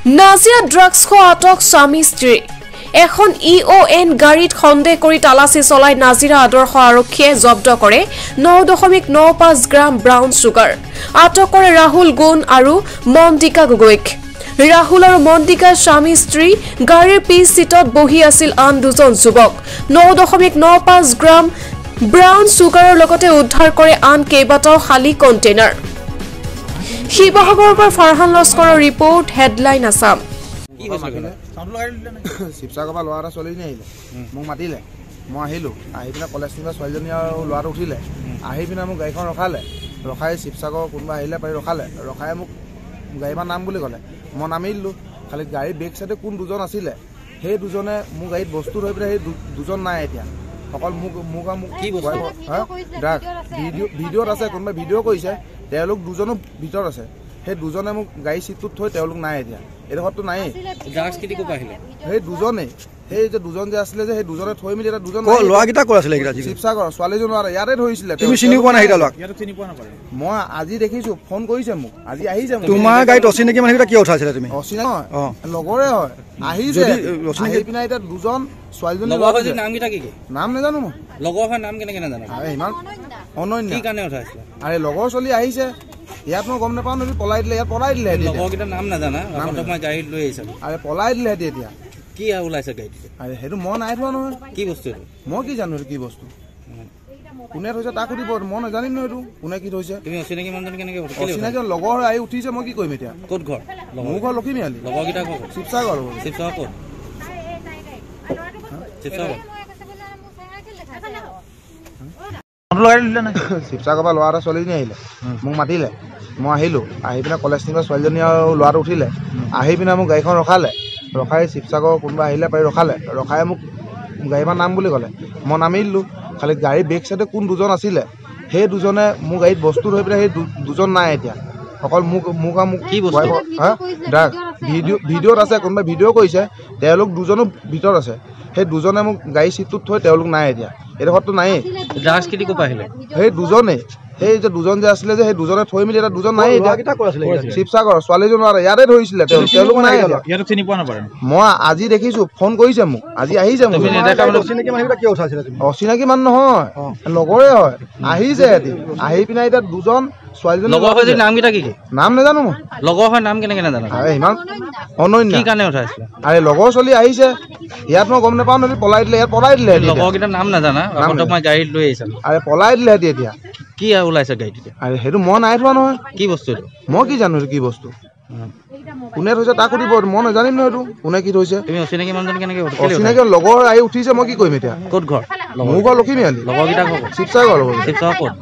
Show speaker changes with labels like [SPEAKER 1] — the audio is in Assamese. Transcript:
[SPEAKER 1] নাজিৰা ড্ৰাগছ খোৱা আটক স্বামী স্ত্ৰী এখন EON গাড়ীত সন্দেহ কৰি তালাচী চলাই নাজিৰা আদৰ্শ আৰক্ষীয়ে জব্দ কৰে 9.95 গ্ৰাম ব্ৰাউন চুগাৰ আটক কৰে ৰাহুল গুণ আৰু মন্দিকা গগৈক ৰাহুল আৰু মন্দিকা স্বামী স্ত্ৰী গাড়ীৰ পিছ সিটত বহি আছিল আন দুজন যুৱক 9.95 গ্ৰাম ব্ৰাউন চুগাৰৰ লগতে উদ্ধাৰ কৰে আন কেইবাটাও খালী কণ্টেইনাৰ শিৱসাগৰৰ পৰা ফাৰহান লস্কৰৰ ৰিপৰ্ট হেডলাইন আসাম
[SPEAKER 2] শিৱসাগৰৰ পৰা ল'ৰা এটা ছোৱালীজনী আহিলে মোক মাতিলে মই আহিলোঁ আহি পিনে কলেজ নিবা ছোৱালীজনী আৰু ল'ৰাটো উঠিলে আহি পিনে মোক গাড়ীখন ৰখাই শিৱসাগৰ কোনোবা আহিলে পাৰি ৰখাই মোক গাড়ীৰ নাম বুলি ক'লে মই নামি দিলোঁ খালি গাড়ীৰ বেক চাইডে কোন দুজন আছিলে সেই দুজনে মোৰ গাড়ীত বস্তু থৈ পিনে সেই দুজন নাই এতিয়া অকল মোক কি ড্ৰাগ ভিডিঅ'ত আছে কোনোবাই ভিডিঅ' কৰিছে তেওঁলোক দুজনো ভিতৰত আছে সেই দুজনে মোক গাড়ী চিটটোত থৈ তেওঁলোক নাই এতিয়া এডোখৰতো নায়েই সেই দুজনেই সেই যে দুজন যে আছিলে যে সেই দুজনে থৈ মেলি এটা দুজন
[SPEAKER 3] ল'ৰাকেইটা ক'ত আছিলে
[SPEAKER 2] শিৱসাগৰ ছোৱালীজন ইয়াতে ধৰিছিলে মই আজি দেখিছো ফোন কৰিছে মোক আজি আহিছে
[SPEAKER 3] তোমাৰ গাড়ীত অচিনাকি মানুহকেইটা কিয় উঠাইছিলে তুমি
[SPEAKER 2] অচিনাকি লগৰে হয় আহিছে আহি পিনে এতিয়া দুজন ছোৱালীজনী নাম নাজানো মই ইমান অনন্য আৰে লগৰ ছোৱালী আহিছে ইয়াত মই গম নাপাওঁ নেকি পলাই দিলে ইয়াত পলাই দিলে আৰে পলাই দিলে সিহঁতি এতিয়া
[SPEAKER 4] কি ওলাইছে গাড়ীত
[SPEAKER 2] আৰে সেইটো মই নাই থোৱা নহয়
[SPEAKER 4] কি বস্তু
[SPEAKER 2] মই কি জানো কি বস্তু কোনে থৈছে তাক সুধিব মই নাজানিম ন এইটো কোনে কি থৈছে
[SPEAKER 4] তুমি অচিনাকি মানুহজন কেনেকে
[SPEAKER 2] অচিনাকি লগৰ আহি উঠিছে মই কি কৰিম এতিয়া
[SPEAKER 4] ক'ত ঘৰ
[SPEAKER 2] মোৰ ঘৰ লখিমীআলি
[SPEAKER 4] লগৰকেইটা ক'ত
[SPEAKER 2] শিৱসাগৰ
[SPEAKER 4] ক'ত
[SPEAKER 2] শিৱসাগৰৰ পৰা ল'ৰা এটা ছোৱালীজনী আহিলে মোক মাতিলে মই আহিলোঁ আহি পিনে কলেজ নিবা ছোৱালীজনী আৰু ল'ৰাটো উঠিলে আহি পিনে মোক গাড়ীখন ৰখাই শিৱসাগৰ কোনোবা আহিলে পাৰি ৰখাই মোক গাড়ীৰ নাম বুলি ক'লে মই নামি দিলোঁ খালি গাড়ীৰ বেক চাইডে কোন দুজন আছিলে সেই দুজনে মোৰ গাড়ীত বস্তু থৈ পিনে সেই দুজন নাই এতিয়া অকল মোক
[SPEAKER 4] কি
[SPEAKER 2] ড্ৰাগ ভিডিঅ'ত আছে কোনোবাই ভিডিঅ' কৰিছে তেওঁলোক দুজনো ভিতৰত আছে সেই দুজনে মোক গাড়ী চিটটোত থৈ তেওঁলোক নাই এতিয়া এডোখৰতো নায়েই সেই দুজনেই সেই যে দুজন যে আছিলে যে সেই দুজনে থৈ মেলি এটা দুজন নাই শিৱসাগৰ ছোৱালীজন ইয়াতে ধৰিছিলে তেওঁলোক নাই মই আজি দেখিছো ফোন কৰিছে মোক আজি আহিছে অচিনাকি মানুহ নহয় লগৰে হয় আহিছে সিহঁতি আহি পিনে এতিয়া দুজন ছোৱালীজনী নাম নাজানো মই ইমান অনন্য আৰে লগৰ ছোৱালী আহিছে ইয়াত মই গম নাপাওঁ নেকি পলাই দিলে আৰে পলাই দিলে সিহঁতি এতিয়া
[SPEAKER 4] কি ওলাইছে গাড়ীত
[SPEAKER 2] আৰে সেইটো মই নাই থোৱা নহয়
[SPEAKER 4] কি বস্তু
[SPEAKER 2] মই কি জানো কি বস্তু কোনে থৈছে তাক সুধিব মই নাজানিম ন এইটো কোনে কি থৈছে
[SPEAKER 4] তুমি অচিনাকি মানুহজন কেনেকে
[SPEAKER 2] অচিনাকি লগৰ আহি উঠিছে মই কি কৰিম এতিয়া
[SPEAKER 4] ক'ত ঘৰ
[SPEAKER 2] মোৰ ঘৰ লখিমীআলি
[SPEAKER 4] লগৰকেইটা
[SPEAKER 2] শিৱসাগৰ
[SPEAKER 4] ক'ত